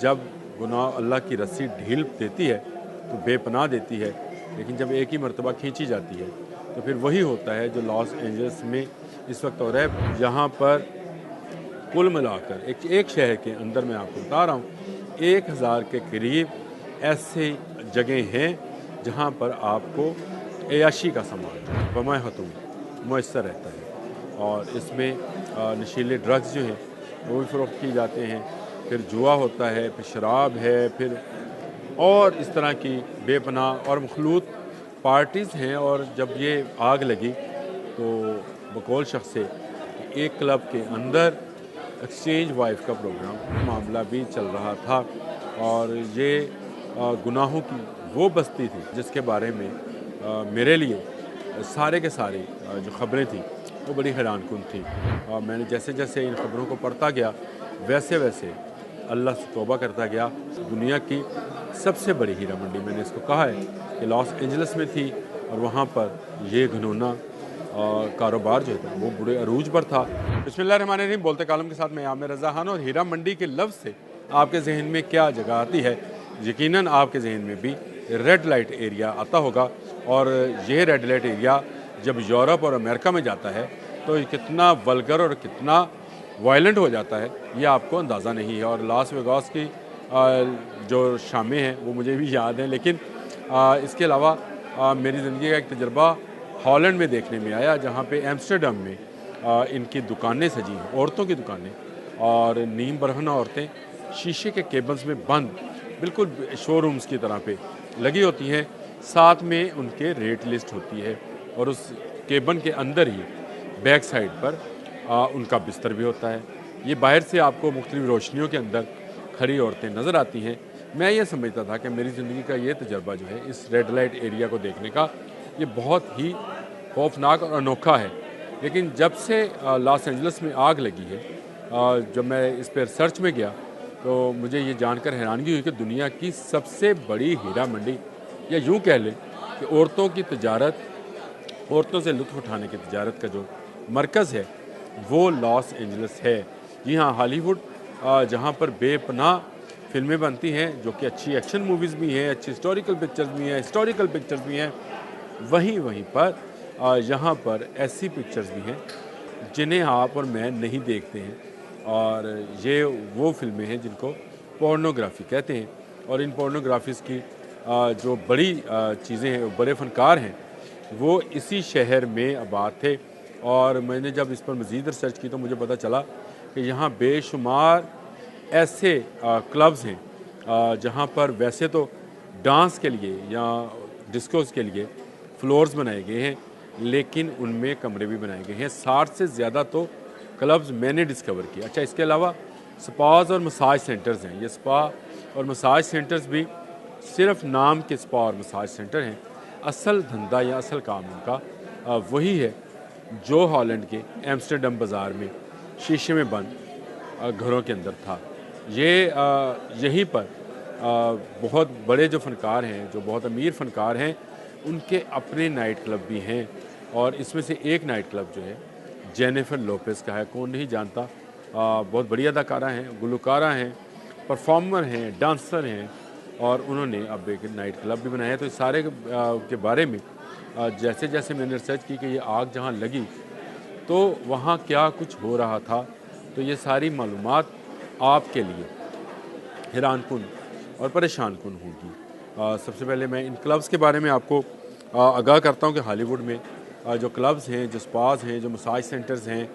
जब गुनाह अल्लाह की रस्सी ढील देती है तो बेपनाह देती है, लेकिन जब एक ही मरतबा खींची जाती है तो फिर वही होता है जो लॉस एंजल्स में इस वक्त हो रहा है। यहाँ पर कुल मिलाकर एक शहर के अंदर मैं आपको बता रहा हूँ 1000 के करीब ऐसे जगह हैं जहाँ पर आपको अयाशी का सामान बमा हतूम मुयसर रहता है, और इसमें नशीले ड्रग्स जो हैं वो भी फ़रोख्त की जाते हैं, फिर जुआ होता है, फिर शराब है, फिर और इस तरह की बेपनाह और मखलूत पार्टीज़ हैं। और जब ये आग लगी तो बकौल शख्स से एक क्लब के अंदर एक्सचेंज वाइफ का प्रोग्राम मामला भी चल रहा था, और ये गुनाहों की वो बस्ती थी जिसके बारे में मेरे लिए सारे के सारे जो ख़बरें थी वो बड़ी हैरानकुन थी। और मैंने जैसे जैसे इन ख़बरों को पढ़ता गया वैसे वैसे अल्लाह से तौबा करता गया। दुनिया की सबसे बड़ी हीरा मंडी मैंने इसको कहा है कि लॉस एंजल्स में थी, और वहाँ पर ये घिनौना कारोबार जो है वो बुरे अरूज पर था। बिस्मिल्लाहिर्रहमानिर्रहीम, बोलते कालम के साथ मैं आमिर रज़ा खान। और हीरा मंडी के लफ्ज़ से आपके जहन में क्या जगह आती है? यकीनन आपके जहन में भी रेड लाइट एरिया आता होगा, और ये रेड लाइट एरिया जब यूरोप और अमेरिका में जाता है तो ये कितना वल्गर और कितना वायलेंट हो जाता है ये आपको अंदाज़ा नहीं है। और लास वेगास की जो शामें हैं वो मुझे भी याद हैं, लेकिन इसके अलावा मेरी ज़िंदगी का एक तजुर्बा हॉलैंड में देखने में आया, जहाँ पे एम्स्टर्डम में इनकी दुकानें सजी हैं, औरतों की दुकानें, और नीम बरहना औरतें शीशे के केबल्स में बंद बिल्कुल शोरूम्स की तरह पे लगी होती हैं, साथ में उनके रेट लिस्ट होती है, और उस केबन के अंदर ही बैक साइड पर उनका बिस्तर भी होता है। ये बाहर से आपको मुख्तलिफ रोशनियों के अंदर खड़ी औरतें नज़र आती हैं। मैं ये समझता था कि मेरी ज़िंदगी का ये तजर्बा जो है इस रेड लाइट एरिया को देखने का ये बहुत ही खौफनाक और अनोखा है। लेकिन जब से लॉस एंजल्स में आग लगी है, जब मैं इस पर सर्च में गया तो मुझे ये जानकर हैरानगी हुई कि दुनिया की सबसे बड़ी हीरा मंडी, या यूँ कह लें कि औरतों की तजारत, औरतों से लुत्फ़ उठाने की तजारत का जो मरकज़ है वो लॉस एंजल्स है। जी हाँ, हॉलीवुड जहाँ पर बेपनाह फ़िल्में बनती हैं जो कि अच्छी एक्शन मूवीज़ भी हैं, अच्छी हिस्टोरिकल पिक्चर्स भी हैं, हिस्टोरिकल पिक्चर्स भी हैं, वहीं पर यहाँ पर ऐसी पिक्चर्स भी हैं जिन्हें आप और मैं नहीं देखते हैं, और ये वो फ़िल्में हैं जिनको पोर्नोग्राफ़ी कहते हैं। और इन पोर्नोग्राफीज़ की जो बड़ी चीज़ें हैं, बड़े फ़नकार हैं, वो इसी शहर में आबाद थे। और मैंने जब इस पर मज़ीद रिसर्च की तो मुझे पता चला कि यहाँ बेशुमार ऐसे क्लब्स हैं जहाँ पर वैसे तो डांस के लिए या डिस्कोस के लिए फ्लोर्स बनाए गए हैं, लेकिन उनमें कमरे भी बनाए गए हैं। 60 से ज़्यादा तो क्लब्स मैंने डिस्कवर किया। अच्छा, इसके अलावा स्पाज और मसाज सेंटर्स हैं। ये स्पा और मसाज सेंटर्स भी सिर्फ नाम के स्पा और मसाज सेंटर हैं, असल धंधा या असल काम उनका वही है जो हॉलैंड के एम्स्टर्डम बाज़ार में शीशे में बंद घरों के अंदर था। ये यहीं पर बहुत बड़े जो फ़नकार हैं, जो बहुत अमीर फ़नकार हैं, उनके अपने नाइट क्लब भी हैं। और इसमें से एक नाइट क्लब जो है जेनिफर लोपेज़ का है। कौन नहीं जानता, बहुत बड़ी अदाकारा हैं, गुलकारा हैं, परफॉर्मर हैं, डांसर हैं, और उन्होंने अब एक नाइट क्लब भी बनाया है। तो इस सारे के बारे में जैसे जैसे मैंने रिसर्च की कि ये आग जहाँ लगी तो वहाँ क्या कुछ हो रहा था, तो ये सारी मालूमात आपके लिए हैरानकुन और परेशानकुन होगी। सबसे पहले मैं इन क्लब्स के बारे में आपको आगाह करता हूँ कि हॉलीवुड में जो क्लब्स हैं, जो स्पास हैं, जो मसाज सेंटर्स हैं,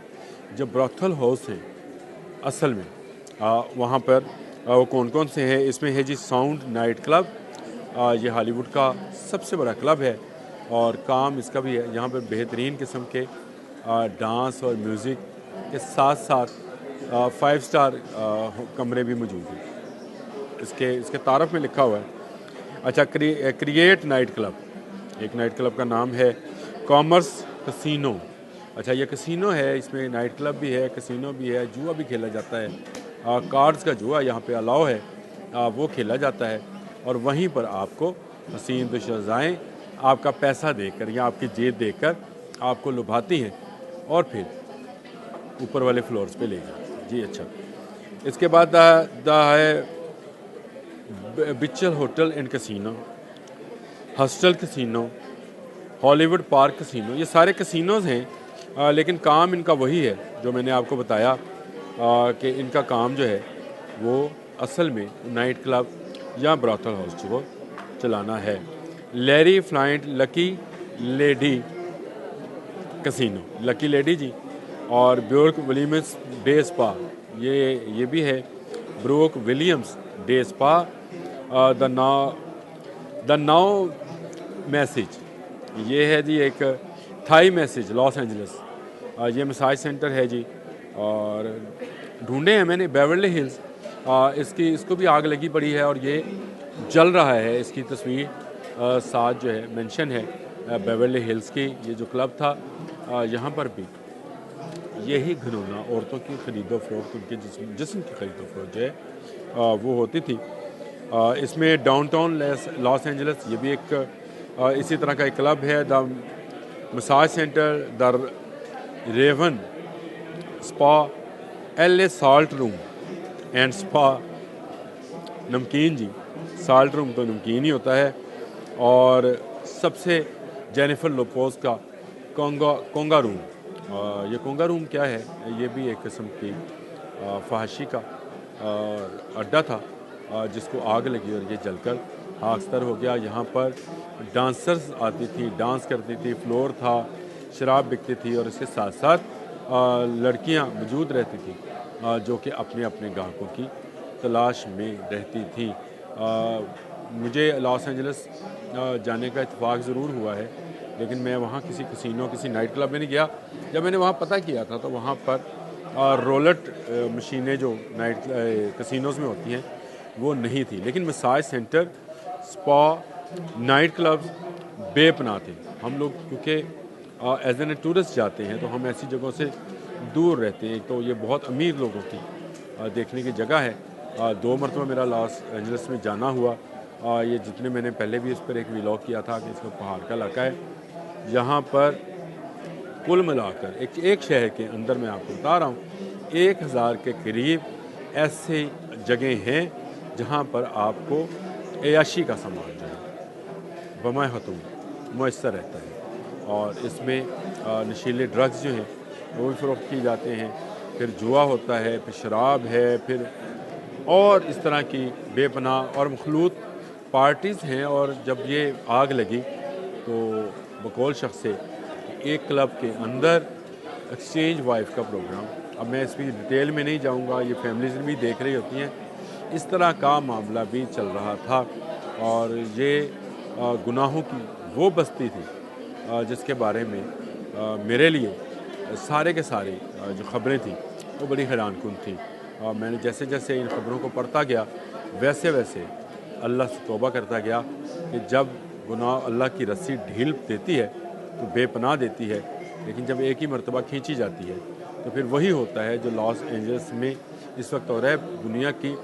जो ब्रॉथल हाउस हैं, असल में वहाँ पर वो कौन कौन से हैं। इसमें है जी साउंड नाइट क्लब, ये हॉलीवुड का सबसे बड़ा क्लब है, और काम इसका भी है यहाँ पर बेहतरीन किस्म के डांस और म्यूज़िक के साथ साथ 5 स्टार कमरे भी मौजूद हैं। इसके तारफ़ में लिखा हुआ है। अच्छा, क्रिएट नाइट क्लब, एक नाइट क्लब का नाम है कॉमर्स कसिनो। अच्छा, ये कसिनो है, इसमें नाइट क्लब भी है, कसिनो भी है, जुआ भी खेला जाता है, कार्ड्स का जुआ यहाँ पे अलाउ है, वो खेला जाता है। और वहीं पर आपको हसीन दुशज़ाएँ आपका पैसा देकर या आपकी जेब देकर आपको लुभाती हैं और फिर ऊपर वाले फ्लोर्स पे ले जाती हैं। जी अच्छा, इसके बाद है बिचल hotel and casino, hostel casino, Hollywood park casino, ये सारे कसिनोज़ हैं। लेकिन काम इनका वही है जो मैंने आपको बताया कि इनका काम जो है वो असल में नाइट क्लब या ब्रॉथल हाउस को चलाना है। Larry Flynt lucky lady casino, lucky lady जी, और ब्रूक विलियम्स डे स्पा, ये भी है Brook Williams day spa. The now massage, ये है जी एक थाई मैसेज लॉस एंजलिस, ये मसाज सेंटर है जी। और ढूंढे हैं मैंने बेवर्ली हिल्स, इसको भी आग लगी पड़ी है और ये जल रहा है। इसकी तस्वीर साथ जो है मेंशन है बेवर्ली हिल्स की। ये जो क्लब था यहाँ पर भी यही घिनौना औरतों की खरीदो फरोख्त, उनके जिस्म की खरीदो फरोख्त जो है वो होती थी। इसमें डाउनटाउन लॉस एंजलिस, ये भी एक इसी तरह का एक क्लब है। The massage centre, the raven spa, LA salt room and spa, नमकीन जी, साल्ट रूम तो नमकीन ही होता है। और सबसे जेनिफर लोपोज का कोंगा रूम, ये कोंगा रूम क्या है, ये भी एक किस्म की फहाशी का अड्डा था जिसको आग लगी और ये जलकर खाकस्तर हो गया। यहाँ पर डांसर्स आती थी, डांस करती थी, फ्लोर था, शराब बिकती थी और इसके साथ साथ लड़कियाँ मौजूद रहती थी जो कि अपने अपने ग्राहकों की तलाश में रहती थी। मुझे लॉस एंजलिस जाने का इत्तेफाक ज़रूर हुआ है, लेकिन मैं वहाँ किसी कसिनो, किसी नाइट क्लब में नहीं गया। जब मैंने वहाँ पता किया था तो वहाँ पर रोलट मशीनें जो नाइट कसिनोज़ में होती हैं वो नहीं थी, लेकिन massage centre, spa, night clubs बेपनाह थे। हम लोग क्योंकि एज एन टूरिस्ट जाते हैं तो हम ऐसी जगहों से दूर रहते हैं, तो ये बहुत अमीर लोगों की देखने की जगह है। 2 मरतबा मेरा लॉस एंजलिस में जाना हुआ। ये जितने मैंने पहले भी इस पर एक व्लॉग किया था कि इसमें पहाड़ का इलाका है। यहाँ पर कुल मिलाकर एक शहर के अंदर मैं आपको बता रहा हूँ 1000 के करीब ऐसे जगह हैं जहाँ पर आपको अयाशी का सामान जो है बमा हतूम मुयसर रहता है। और इसमें नशीले ड्रग्स जो हैं वो भी फ़रोख्त की जाते हैं, फिर जुआ होता है, फिर शराब है, फिर और इस तरह की बेपनाह और मखलूत पार्टीज़ हैं। और जब ये आग लगी तो बकौल शख्स से एक क्लब के अंदर एक्सचेंज वाइफ का प्रोग्राम, अब मैं इसकी डिटेल में नहीं जाऊंगा, ये फैमिलीज़ भी देख रही होती हैं, इस तरह का मामला भी चल रहा था। और ये गुनाहों की वो बस्ती थी जिसके बारे में मेरे लिए सारे के सारे जो ख़बरें थी वो बड़ी हैरानकुन थी। मैंने जैसे जैसे इन ख़बरों को पढ़ता गया वैसे वैसे अल्लाह से तौबा करता गया कि जब गुनाह अल्लाह की रस्सी ढील देती है तो बेपनाह देती है, लेकिन जब एक ही मरतबा खींची जाती है तो फिर वही होता है जो लॉस एंजल्स में इस वक्त हो रहा है। दुनिया की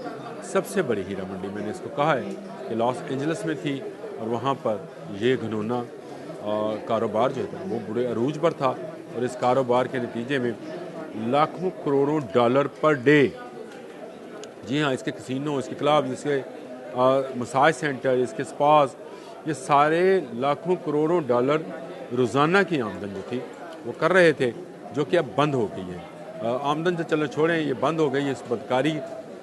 सबसे बड़ी हीरा मंडी, मैंने इसको कहा है कि लॉस एंजल्स में थी और वहाँ पर ये घिनौना कारोबार जो था वो बुरे अरूज पर था। और इस कारोबार के नतीजे में लाखों करोड़ों डॉलर पर डे, जी हाँ, इसके कसिनो, इसके क्लब, इसके मसाज सेंटर, इसके स्पास, ये सारे लाखों करोड़ों डॉलर रोज़ाना की आमदन जो थी वो कर रहे थे, जो कि अब बंद हो गई है। आमदन से चलो छोड़ें, ये बंद हो गई। इस बदकारी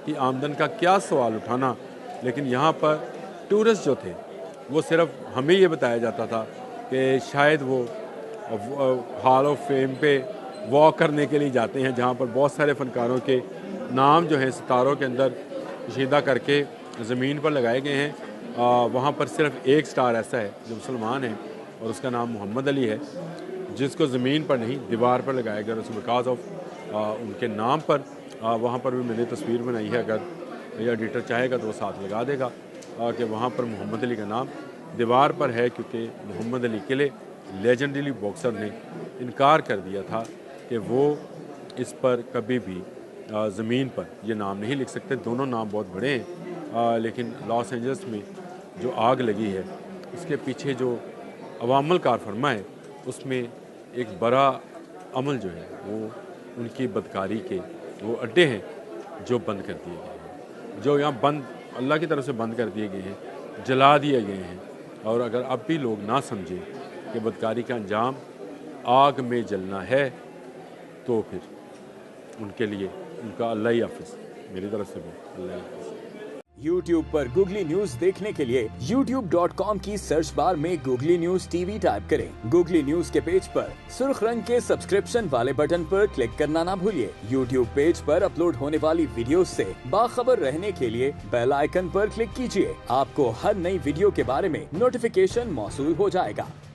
की आमदन का क्या सवाल उठाना। लेकिन यहाँ पर टूरिस्ट जो थे वो सिर्फ हमें ये बताया जाता था कि शायद वो हॉल ऑफ फेम पे वॉक करने के लिए जाते हैं, जहाँ पर बहुत सारे फ़नकारों के नाम जो हैं सितारों के अंदर कशीदा करके ज़मीन पर लगाए गए हैं। वहाँ पर सिर्फ एक स्टार ऐसा है जो मुसलमान है और उसका नाम मोहम्मद अली है, जिसको ज़मीन पर नहीं दीवार पर लगाया गया। उसको बिकॉज ऑफ उनके नाम पर वहाँ पर भी मैंने तस्वीर बनाई है, अगर या एडिटर चाहेगा तो वो साथ लगा देगा कि वहाँ पर मोहम्मद अली का नाम दीवार पर है, क्योंकि मोहम्मद अली के लिए लेजेंडरी बॉक्सर ने इनकार कर दिया था कि वो इस पर कभी भी ज़मीन पर ये नाम नहीं लिख सकते। दोनों नाम बहुत बड़े हैं, लेकिन लॉस एंजल्स में जो आग लगी है उसके पीछे जो अवामल कारफरमा है उसमें एक बड़ा अमल जो है वो उनकी बदकारी के वो अड्डे हैं जो बंद कर दिए गए हैं। जो यहाँ बंद अल्लाह की तरफ से बंद कर दिए गए हैं, जला दिए गए हैं। और अगर अब भी लोग ना समझें कि बदकारी का अंजाम आग में जलना है, तो फिर उनके लिए उनका अल्लाह ही हाफिज़, मेरी तरफ से भी अल्लाह ही हाफिज़। YouTube पर गूगली न्यूज देखने के लिए youtube.com की सर्च बार में गूगली न्यूज टीवी टाइप करें। गूगली न्यूज के पेज पर सुर्ख रंग के सब्सक्रिप्शन वाले बटन पर क्लिक करना ना भूलिए। YouTube पेज पर अपलोड होने वाली वीडियोस से बाखबर रहने के लिए बेल आइकन पर क्लिक कीजिए। आपको हर नई वीडियो के बारे में नोटिफिकेशन मौसूल हो जाएगा।